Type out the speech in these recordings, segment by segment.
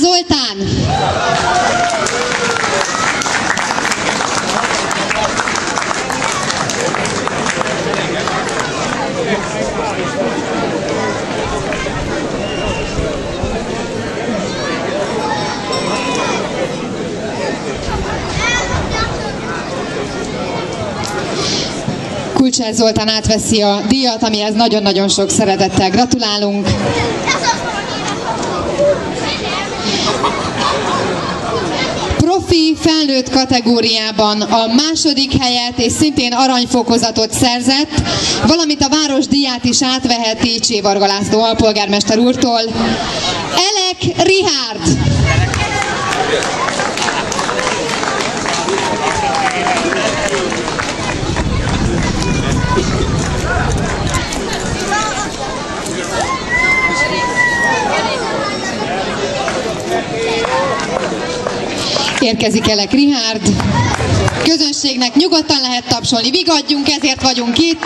Zoltán! Kulcsár Zoltán átveszi a díjat, amihez nagyon-nagyon sok szeretettel gratulálunk. Profi felnőtt kategóriában a második helyet és szintén aranyfokozatot szerzett, valamint a város díját is átveheti Csévarga László alpolgármester úrtól. Elek Richárd! Érkezik Elek Richárd. Közönségnek nyugodtan lehet tapsolni, vigadjunk, ezért vagyunk itt.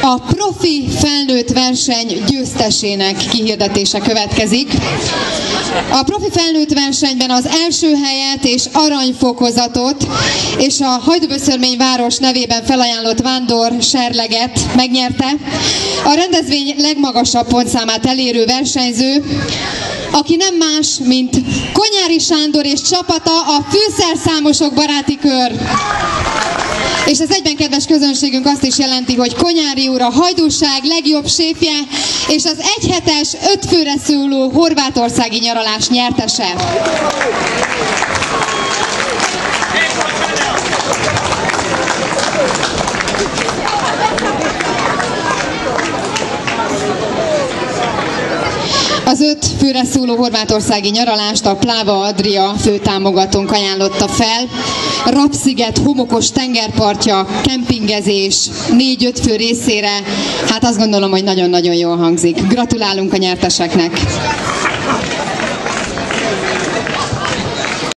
A profi felnőtt verseny győztesének kihirdetése következik. A profi felnőtt versenyben az első helyet és aranyfokozatot és a Hajdúböszörmény város nevében felajánlott vándor serleget megnyerte a rendezvény legmagasabb pontszámát elérő versenyző, aki nem más, mint Konyári Sándor és csapata, a Fűszerszámosok baráti kör. És ez egyben, kedves közönségünk, azt is jelenti, hogy Konyári úr a hajdúság legjobb séfje, és az egyhetes 5 főre szóló horvátországi nyaralás nyertese. Az 5 főre szóló horvátországi nyaralást a Pláva Adria főtámogatónk ajánlotta fel. Rapsziget homokos tengerpartja, kempingezés 4-5 fő részére, hát azt gondolom, hogy nagyon-nagyon jól hangzik. Gratulálunk a nyerteseknek!